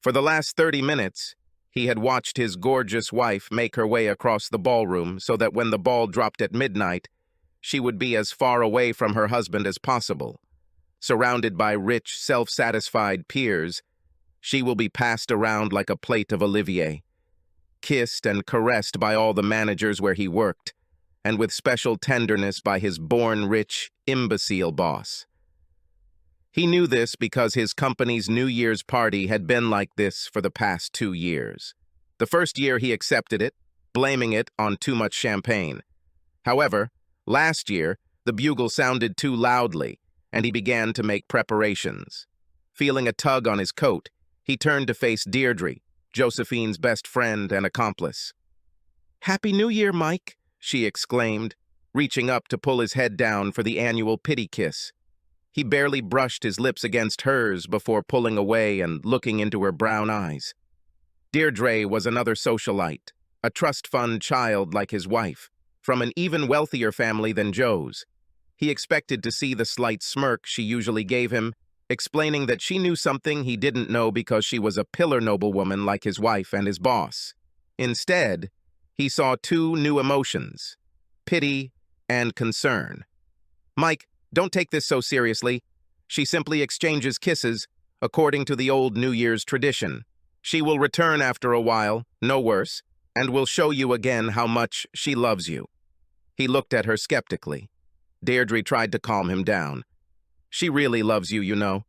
For the last 30 minutes, he had watched his gorgeous wife make her way across the ballroom so that when the ball dropped at midnight, she would be as far away from her husband as possible. Surrounded by rich, self-satisfied peers, she will be passed around like a plate of Olivier, kissed and caressed by all the managers where he worked, and with special tenderness by his born-rich, imbecile boss. He knew this because his company's New Year's party had been like this for the past 2 years. The first year he accepted it, blaming it on too much champagne. However, last year, the bugle sounded too loudly, and he began to make preparations. Feeling a tug on his coat, he turned to face Deirdre, Josephine's best friend and accomplice. "Happy New Year, Mike," she exclaimed, reaching up to pull his head down for the annual pity kiss. He barely brushed his lips against hers before pulling away and looking into her brown eyes. Deirdre was another socialite, a trust fund child like his wife, from an even wealthier family than Joe's. He expected to see the slight smirk she usually gave him, explaining that she knew something he didn't know because she was a pillar noblewoman like his wife and his boss. Instead, he saw 2 new emotions, pity and concern. "Mike, don't take this so seriously. She simply exchanges kisses, according to the old New Year's tradition. She will return after a while, no worse, and will show you again how much she loves you." He looked at her skeptically. Deirdre tried to calm him down. "She really loves you, you know.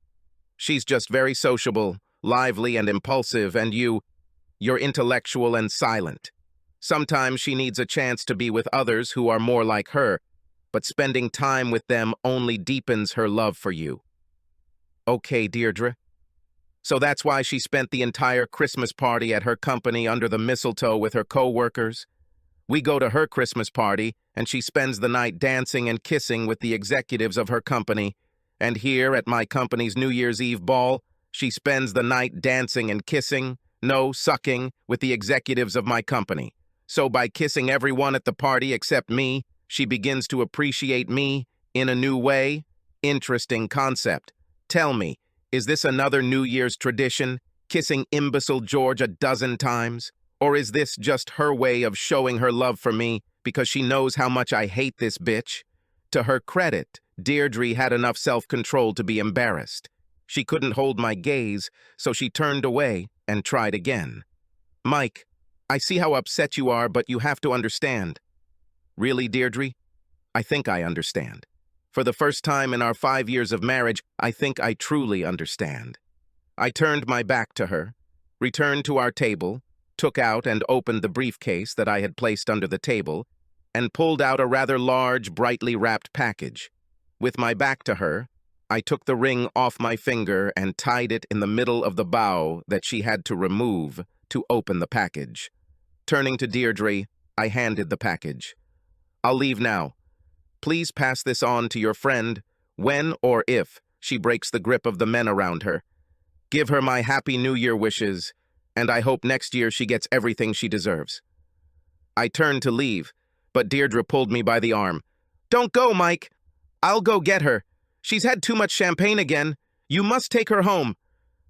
She's just very sociable, lively and impulsive, and you're intellectual and silent. Sometimes she needs a chance to be with others who are more like her, but spending time with them only deepens her love for you." "Okay, Deirdre. So that's why she spent the entire Christmas party at her company under the mistletoe with her co-workers? We go to her Christmas party, and she spends the night dancing and kissing with the executives of her company, and here at my company's New Year's Eve ball, she spends the night dancing and kissing, no, sucking, with the executives of my company. So by kissing everyone at the party except me, she begins to appreciate me in a new way? Interesting concept. Tell me, is this another New Year's tradition, kissing imbecile George a dozen times? Or is this just her way of showing her love for me because she knows how much I hate this bitch?" To her credit, Deirdre had enough self-control to be embarrassed. She couldn't hold my gaze, so she turned away and tried again. "Mike, I see how upset you are, but you have to understand." "Really, Deirdre? I think I understand. For the first time in our 5 years of marriage, I think I truly understand." I turned my back to her, returned to our table, took out and opened the briefcase that I had placed under the table, and pulled out a rather large, brightly wrapped package. With my back to her, I took the ring off my finger and tied it in the middle of the bow that she had to remove to open the package. Turning to Deirdre, I handed the package. "I'll leave now. Please pass this on to your friend when or if she breaks the grip of the men around her. Give her my Happy New Year wishes, and I hope next year she gets everything she deserves." I turned to leave, but Deirdre pulled me by the arm. "Don't go, Mike. I'll go get her. She's had too much champagne again. You must take her home."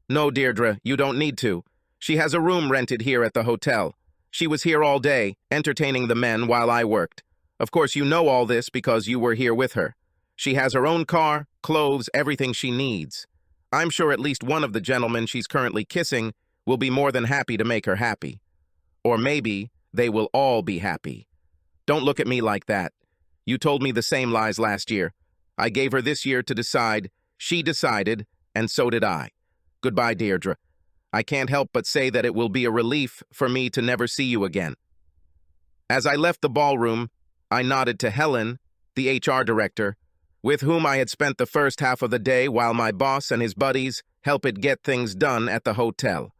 "No, Deirdre, you don't need to. She has a room rented here at the hotel. She was here all day, entertaining the men while I worked. Of course, you know all this because you were here with her. She has her own car, clothes, everything she needs. I'm sure at least one of the gentlemen she's currently kissing will be more than happy to make her happy. Or maybe they will all be happy. Don't look at me like that. You told me the same lies last year. I gave her this year to decide. She decided, and so did I. Goodbye, Deirdre. I can't help but say that it will be a relief for me to never see you again." As I left the ballroom, I nodded to Helen, the HR director, with whom I had spent the first half of the day while my boss and his buddies helped get things done at the hotel.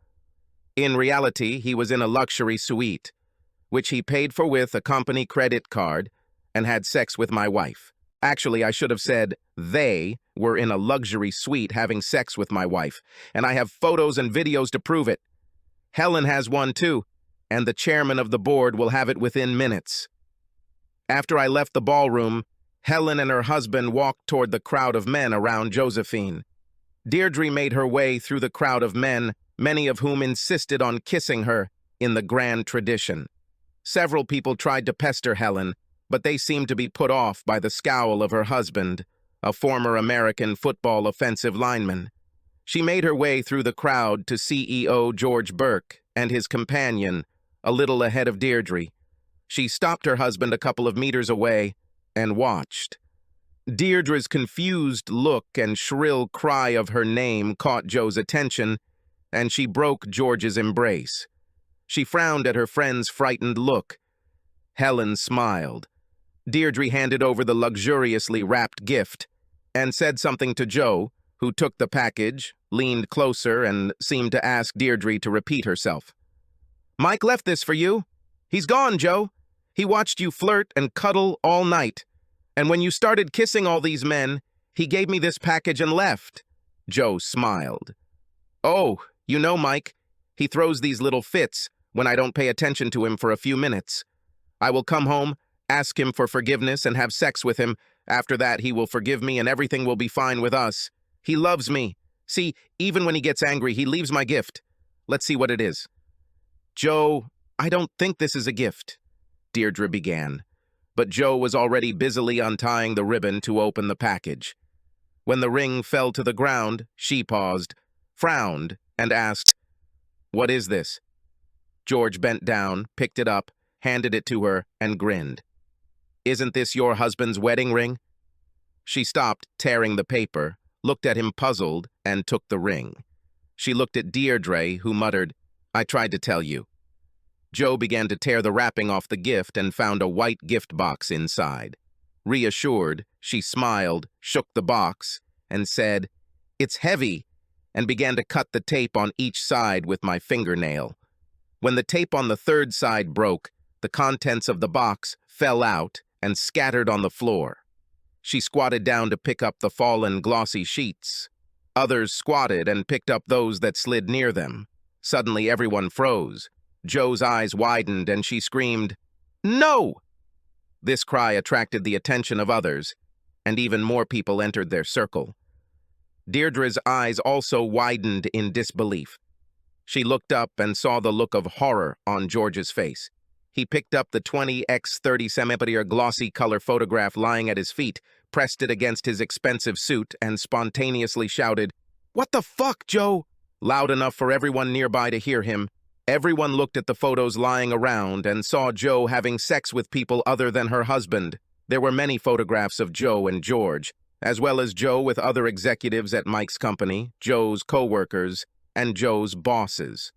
In reality, he was in a luxury suite, which he paid for with a company credit card, and had sex with my wife. Actually, I should have said they were in a luxury suite having sex with my wife, and I have photos and videos to prove it. Helen has one too, and the chairman of the board will have it within minutes. After I left the ballroom, Helen and her husband walked toward the crowd of men around Josephine. Deirdre made her way through the crowd of men, many of whom insisted on kissing her in the grand tradition. Several people tried to pester Helen, but they seemed to be put off by the scowl of her husband, a former American football offensive lineman. She made her way through the crowd to CEO George Burke and his companion, a little ahead of Deirdre. She stopped her husband a couple of meters away and watched. Deirdre's confused look and shrill cry of her name caught Joe's attention, and she broke George's embrace. She frowned at her friend's frightened look. Helen smiled. Deirdre handed over the luxuriously wrapped gift and said something to Joe, who took the package, leaned closer, and seemed to ask Deirdre to repeat herself. "Mike left this for you. He's gone, Joe. He watched you flirt and cuddle all night. And when you started kissing all these men, he gave me this package and left." Joe smiled. "Oh, you know, Mike, he throws these little fits when I don't pay attention to him for a few minutes. I will come home, ask him for forgiveness, and have sex with him. After that, he will forgive me and everything will be fine with us. He loves me. See, even when he gets angry, he leaves my gift. Let's see what it is." "Joe, I don't think this is a gift," Deirdre began, but Joe was already busily untying the ribbon to open the package. When the ring fell to the ground, she paused, frowned, and asked, "What is this?" George bent down, picked it up, handed it to her, and grinned. "Isn't this your husband's wedding ring?" She stopped tearing the paper, looked at him puzzled, and took the ring. She looked at Deirdre, who muttered, "I tried to tell you." Joe began to tear the wrapping off the gift and found a white gift box inside. Reassured, she smiled, shook the box, and said, "It's heavy," and began to cut the tape on each side with my fingernail. When the tape on the third side broke, the contents of the box fell out and scattered on the floor. She squatted down to pick up the fallen glossy sheets. Others squatted and picked up those that slid near them. Suddenly everyone froze. Joe's eyes widened and she screamed, "No!" This cry attracted the attention of others, and even more people entered their circle. Deirdre's eyes also widened in disbelief. She looked up and saw the look of horror on George's face. He picked up the 20x30cm glossy color photograph lying at his feet, pressed it against his expensive suit, and spontaneously shouted, "What the fuck, Joe?" loud enough for everyone nearby to hear him. Everyone looked at the photos lying around and saw Joe having sex with people other than her husband. There were many photographs of Joe and George, as well as Joe with other executives at Mike's company, Joe's co-workers, and Joe's bosses.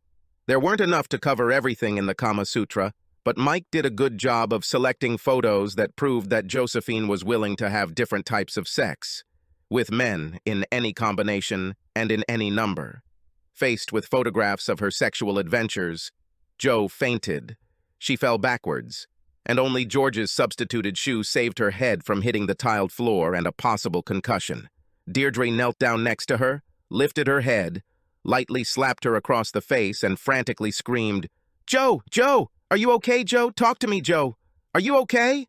There weren't enough to cover everything in the Kama Sutra, but Mike did a good job of selecting photos that proved that Josephine was willing to have different types of sex, with men in any combination and in any number. Faced with photographs of her sexual adventures, Joe fainted. She fell backwards, and only George's substituted shoe saved her head from hitting the tiled floor and a possible concussion. Deirdre knelt down next to her, lifted her head, lightly slapped her across the face, and frantically screamed, "Joe! Joe! Are you okay, Joe? Talk to me, Joe! Are you okay?"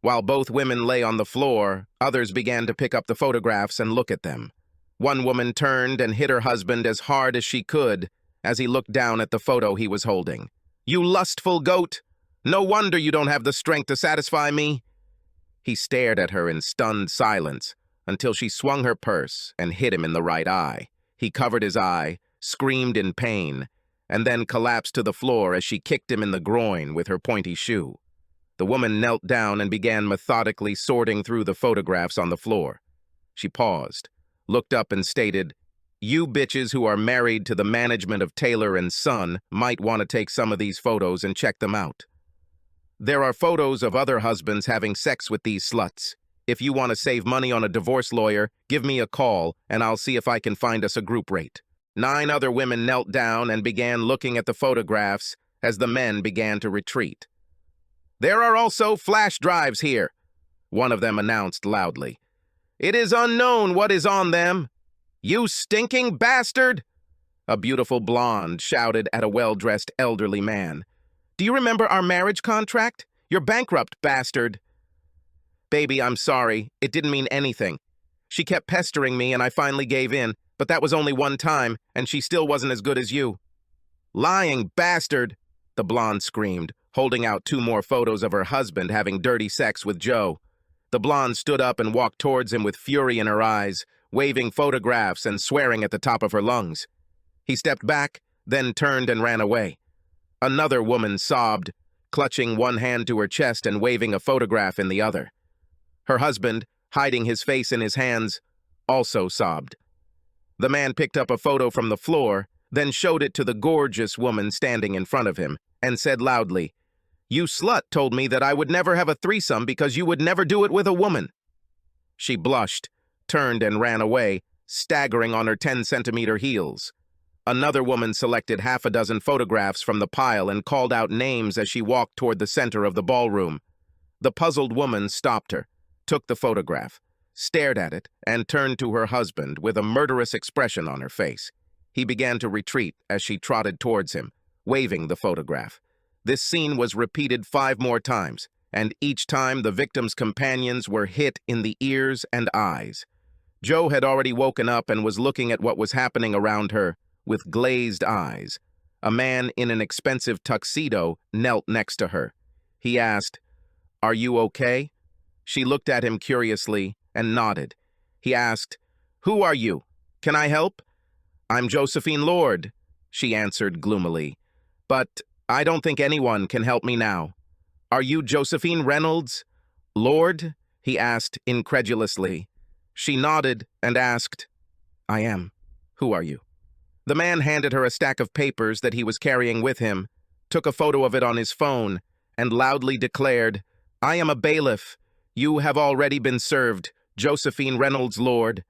While both women lay on the floor, others began to pick up the photographs and look at them. One woman turned and hit her husband as hard as she could as he looked down at the photo he was holding. "You lustful goat! No wonder you don't have the strength to satisfy me!" He stared at her in stunned silence until she swung her purse and hit him in the right eye. He covered his eye, screamed in pain, and then collapsed to the floor as she kicked him in the groin with her pointy shoe. The woman knelt down and began methodically sorting through the photographs on the floor. She paused, looked up and stated, "You bitches who are married to the management of Taylor & Son might want to take some of these photos and check them out. There are photos of other husbands having sex with these sluts. If you want to save money on a divorce lawyer, give me a call and I'll see if I can find us a group rate." 9 other women knelt down and began looking at the photographs as the men began to retreat. "There are also flash drives here," one of them announced loudly. "It is unknown what is on them." "You stinking bastard!" a beautiful blonde shouted at a well-dressed elderly man. "Do you remember our marriage contract? You're bankrupt, bastard." "Baby, I'm sorry. It didn't mean anything. She kept pestering me and I finally gave in. But that was only one time, and she still wasn't as good as you." "Lying bastard!" the blonde screamed, holding out 2 more photos of her husband having dirty sex with Joe. The blonde stood up and walked towards him with fury in her eyes, waving photographs and swearing at the top of her lungs. He stepped back, then turned and ran away. Another woman sobbed, clutching one hand to her chest and waving a photograph in the other. Her husband, hiding his face in his hands, also sobbed. The man picked up a photo from the floor, then showed it to the gorgeous woman standing in front of him, and said loudly, "You slut told me that I would never have a threesome because you would never do it with a woman." She blushed, turned and ran away, staggering on her 10-centimeter heels. Another woman selected 6 photographs from the pile and called out names as she walked toward the center of the ballroom. The puzzled woman stopped her, took the photograph, stared at it, and turned to her husband with a murderous expression on her face. He began to retreat as she trotted towards him, waving the photograph. This scene was repeated 5 more times, and each time the victim's companions were hit in the ears and eyes. Joe had already woken up and was looking at what was happening around her with glazed eyes. A man in an expensive tuxedo knelt next to her. He asked, "Are you okay?" She looked at him curiously and nodded. He asked, "Who are you? Can I help?" "I'm Josephine Lord," she answered gloomily. "But I don't think anyone can help me now." "Are you Josephine Reynolds Lord?" he asked incredulously. She nodded and asked, "I am. Who are you?" The man handed her a stack of papers that he was carrying with him, took a photo of it on his phone, and loudly declared, "I am a bailiff. You have already been served, Josephine Reynolds Lord."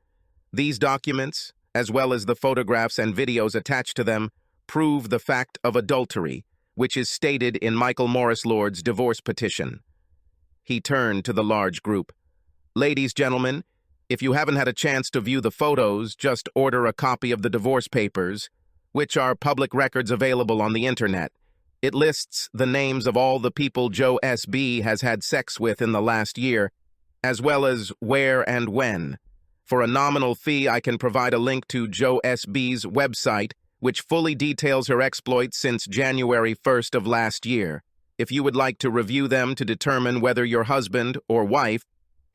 These documents, as well as the photographs and videos attached to them, prove the fact of adultery, which is stated in Michael Morris Lord's divorce petition. He turned to the large group. "Ladies, gentlemen, if you haven't had a chance to view the photos, just order a copy of the divorce papers, which are public records available on the internet. It lists the names of all the people Joe S.B. has had sex with in the last year, as well as where and when. For a nominal fee, I can provide a link to Joe S.B.'s website, which fully details her exploits since January 1st of last year. If you would like to review them to determine whether your husband or wife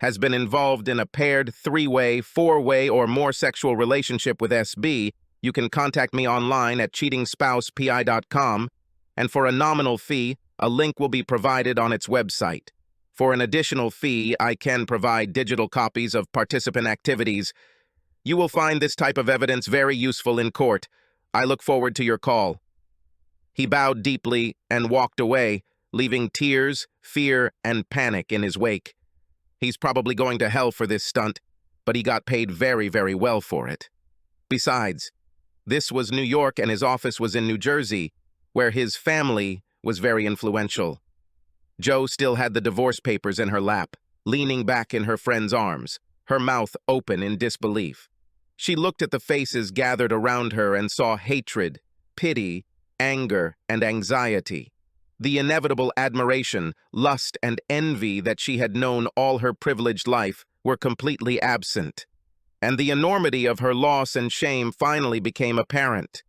has been involved in a paired 3-way, 4-way, or more sexual relationship with SB, you can contact me online at cheatingspousepi.com, and for a nominal fee, a link will be provided on its website. For an additional fee, I can provide digital copies of participant activities. You will find this type of evidence very useful in court. I look forward to your call." He bowed deeply and walked away, leaving tears, fear, and panic in his wake. He's probably going to hell for this stunt, but he got paid very, very well for it. Besides, this was New York and his office was in New Jersey, where his family was very influential. Joe still had the divorce papers in her lap, leaning back in her friend's arms, her mouth open in disbelief. She looked at the faces gathered around her and saw hatred, pity, anger, and anxiety. The inevitable admiration, lust, and envy that she had known all her privileged life were completely absent, and the enormity of her loss and shame finally became apparent.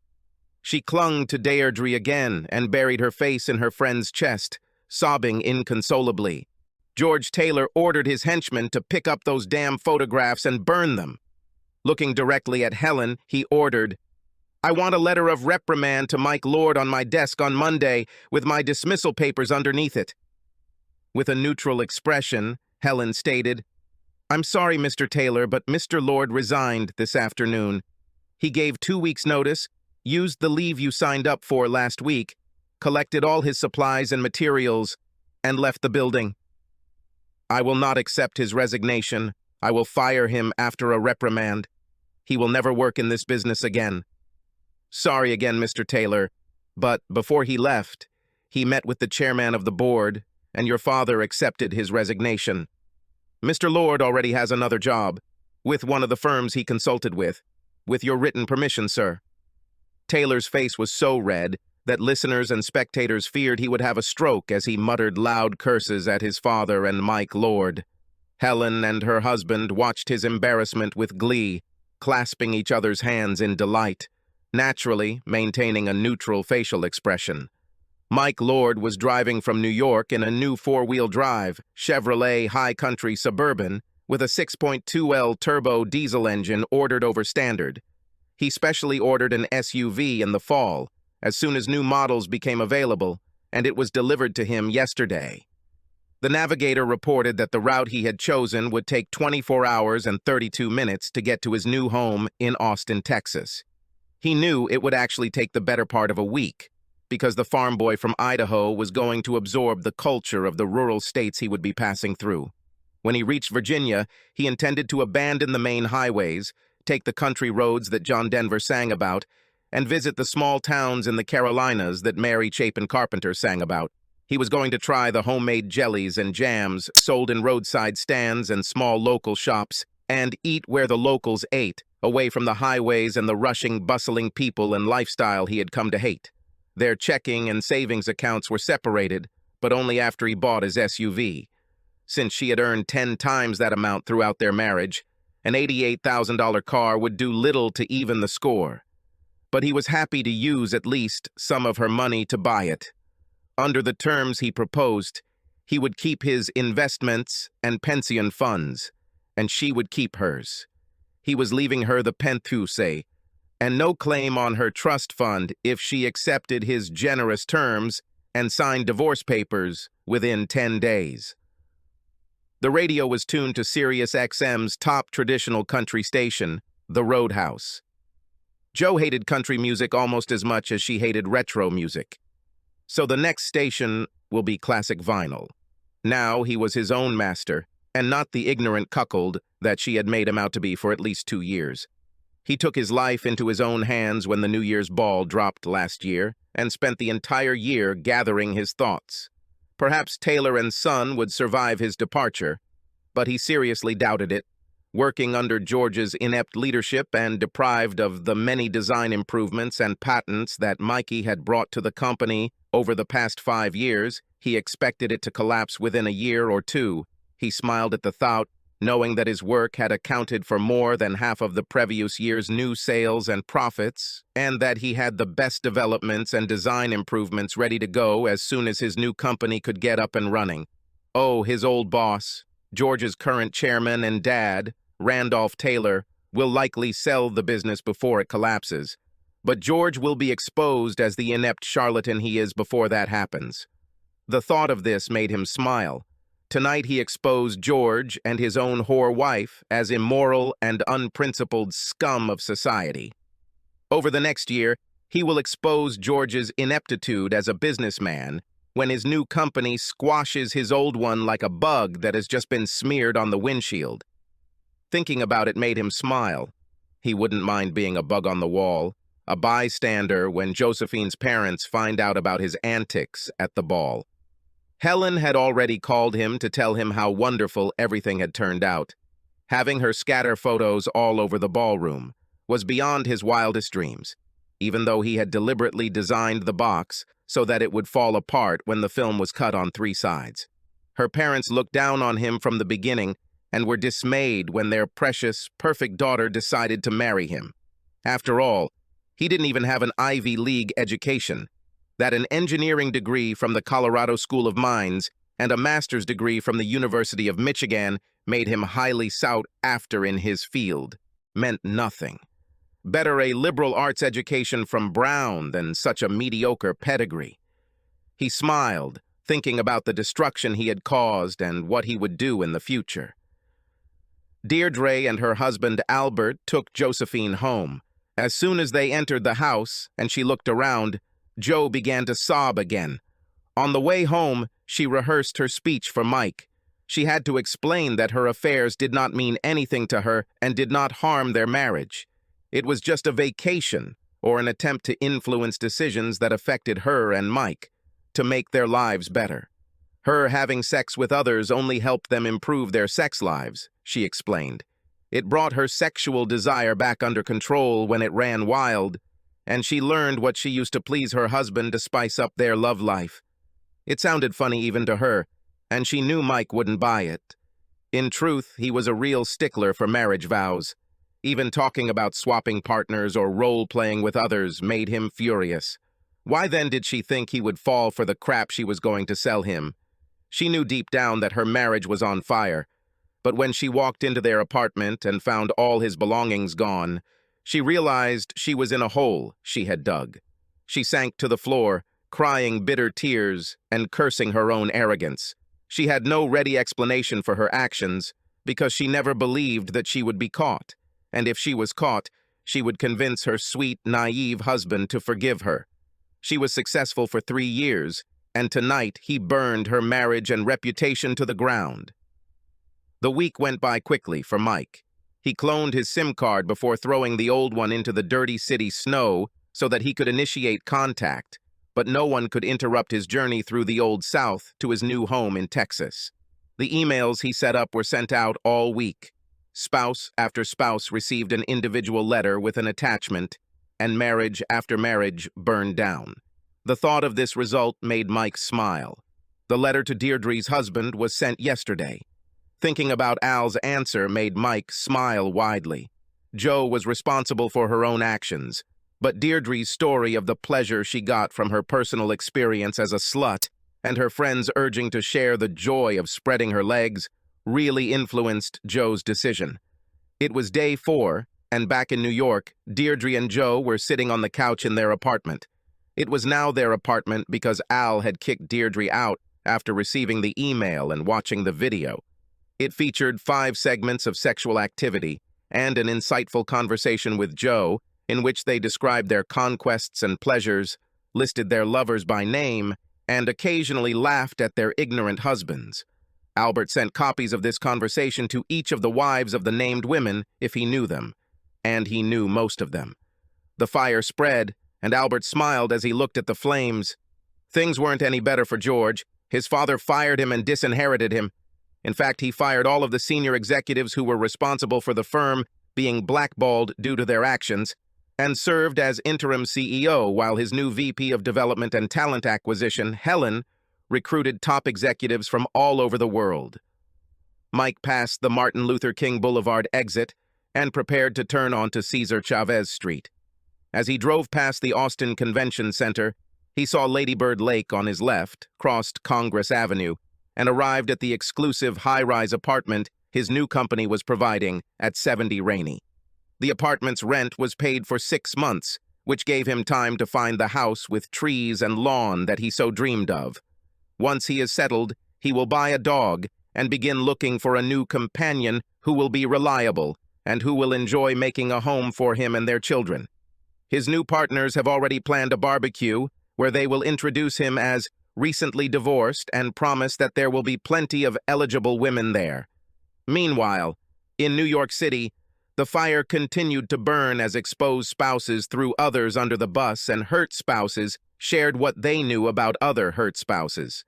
She clung to Deirdre again and buried her face in her friend's chest, sobbing inconsolably. George Taylor ordered his henchmen to pick up those damn photographs and burn them. Looking directly at Helen, he ordered, "I want a letter of reprimand to Mike Lord on my desk on Monday with my dismissal papers underneath it." With a neutral expression, Helen stated, "I'm sorry, Mr. Taylor, but Mr. Lord resigned this afternoon. He gave 2 weeks' notice, used the leave you signed up for last week, collected all his supplies and materials, and left the building. I will not accept his resignation. I will fire him after a reprimand. He will never work in this business again. Sorry again, Mr. Taylor, but before he left, he met with the chairman of the board, and your father accepted his resignation. Mr. Lord already has another job, with one of the firms he consulted with your written permission, sir." Taylor's face was so red that listeners and spectators feared he would have a stroke as he muttered loud curses at his father and Mike Lord. Helen and her husband watched his embarrassment with glee, clasping each other's hands in delight, naturally maintaining a neutral facial expression. Mike Lord was driving from New York in a new four-wheel drive Chevrolet High Country Suburban with a 6.2L turbo diesel engine ordered over standard. He specially ordered an SUV in the fall, as soon as new models became available, and it was delivered to him yesterday. The navigator reported that the route he had chosen would take 24 hours and 32 minutes to get to his new home in Austin, Texas. He knew it would actually take the better part of a week, because the farm boy from Idaho was going to absorb the culture of the rural states he would be passing through. When he reached Virginia, he intended to abandon the main highways, take the country roads that John Denver sang about, and visit the small towns in the Carolinas that Mary Chapin Carpenter sang about. He was going to try the homemade jellies and jams sold in roadside stands and small local shops, and eat where the locals ate, away from the highways and the rushing, bustling people and lifestyle he had come to hate. Their checking and savings accounts were separated, but only after he bought his SUV. Since she had earned 10 times that amount throughout their marriage, an $88,000 car would do little to even the score. But he was happy to use at least some of her money to buy it. Under the terms he proposed, he would keep his investments and pension funds, and she would keep hers. He was leaving her the penthuse, and no claim on her trust fund if she accepted his generous terms and signed divorce papers within 10 days. The radio was tuned to Sirius XM's top traditional country station, The Roadhouse. Joe hated country music almost as much as she hated retro music. So the next station will be classic vinyl. Now he was his own master, and not the ignorant cuckold that she had made him out to be for at least 2 years. He took his life into his own hands when the New Year's ball dropped last year, and spent the entire year gathering his thoughts. Perhaps Taylor and Son would survive his departure, but he seriously doubted it. Working under George's inept leadership and deprived of the many design improvements and patents that Mikey had brought to the company over the past 5 years, he expected it to collapse within a year or two. He smiled at the thought, knowing that his work had accounted for more than half of the previous year's new sales and profits, and that he had the best developments and design improvements ready to go as soon as his new company could get up and running. Oh, his old boss, George's current chairman and dad, Randolph Taylor, will likely sell the business before it collapses. But George will be exposed as the inept charlatan he is before that happens. The thought of this made him smile. Tonight he exposed George and his own whore wife as immoral and unprincipled scum of society. Over the next year, he will expose George's ineptitude as a businessman when his new company squashes his old one like a bug that has just been smeared on the windshield. Thinking about it made him smile. He wouldn't mind being a bug on the wall, a bystander when Josephine's parents find out about his antics at the ball. Helen had already called him to tell him how wonderful everything had turned out. Having her scatter photos all over the ballroom was beyond his wildest dreams, even though he had deliberately designed the box so that it would fall apart when the film was cut on 3 sides. Her parents looked down on him from the beginning and were dismayed when their precious, perfect daughter decided to marry him. After all, he didn't even have an Ivy League education. That an engineering degree from the Colorado School of Mines and a master's degree from the University of Michigan made him highly sought after in his field meant nothing. Better a liberal arts education from Brown than such a mediocre pedigree. He smiled, thinking about the destruction he had caused and what he would do in the future. Deirdre and her husband Albert took Josephine home. As soon as they entered the house and she looked around, Joe began to sob again. On the way home, she rehearsed her speech for Mike. She had to explain that her affairs did not mean anything to her and did not harm their marriage. It was just a vacation, or an attempt to influence decisions that affected her and Mike, to make their lives better. Her having sex with others only helped them improve their sex lives, she explained. It brought her sexual desire back under control when it ran wild, and she learned what she used to please her husband to spice up their love life. It sounded funny even to her, and she knew Mike wouldn't buy it. In truth, he was a real stickler for marriage vows. Even talking about swapping partners or role-playing with others made him furious. Why then did she think he would fall for the crap she was going to sell him? She knew deep down that her marriage was on fire, but when she walked into their apartment and found all his belongings gone, she realized she was in a hole she had dug. She sank to the floor, crying bitter tears and cursing her own arrogance. She had no ready explanation for her actions because she never believed that she would be caught, and if she was caught, she would convince her sweet, naive husband to forgive her. She was successful for 3 years, and tonight he burned her marriage and reputation to the ground. The week went by quickly for Mike. He cloned his SIM card before throwing the old one into the dirty city snow so that he could initiate contact, but no one could interrupt his journey through the Old South to his new home in Texas. The emails he set up were sent out all week. Spouse after spouse received an individual letter with an attachment, and marriage after marriage burned down. The thought of this result made Mike smile. The letter to Deirdre's husband was sent yesterday. Thinking about Al's answer made Mike smile widely. Jo was responsible for her own actions, but Deirdre's story of the pleasure she got from her personal experience as a slut and her friends urging to share the joy of spreading her legs really influenced Jo's decision. It was day 4, and back in New York, Deirdre and Jo were sitting on the couch in their apartment. It was now their apartment because Al had kicked Deirdre out after receiving the email and watching the video. It featured 5 segments of sexual activity and an insightful conversation with Jo in which they described their conquests and pleasures, listed their lovers by name, and occasionally laughed at their ignorant husbands. Albert sent copies of this conversation to each of the wives of the named women if he knew them, and he knew most of them. The fire spread, and Albert smiled as he looked at the flames. Things weren't any better for George. His father fired him and disinherited him. In fact, he fired all of the senior executives who were responsible for the firm being blackballed due to their actions, and served as interim CEO while his new VP of Development and Talent Acquisition, Helen, recruited top executives from all over the world. Mike passed the Martin Luther King Boulevard exit and prepared to turn onto Cesar Chavez Street. As he drove past the Austin Convention Center, he saw Lady Bird Lake on his left, crossed Congress Avenue, and arrived at the exclusive high-rise apartment his new company was providing at 70 Rainey. The apartment's rent was paid for 6 months, which gave him time to find the house with trees and lawn that he so dreamed of. Once he is settled, he will buy a dog and begin looking for a new companion who will be reliable and who will enjoy making a home for him and their children. His new partners have already planned a barbecue where they will introduce him as recently divorced and promise that there will be plenty of eligible women there. Meanwhile, in New York City, the fire continued to burn as exposed spouses threw others under the bus and hurt spouses shared what they knew about other hurt spouses.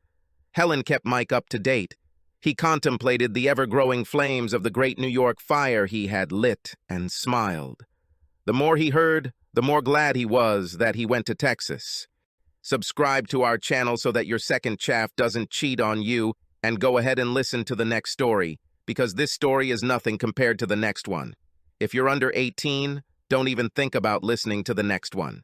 Helen kept Mike up to date. He contemplated the ever-growing flames of the great New York fire he had lit and smiled. The more he heard, the more glad he was that he went to Texas. Subscribe to our channel so that your second chaff doesn't cheat on you, and go ahead and listen to the next story, because this story is nothing compared to the next one. If you're under 18, don't even think about listening to the next one.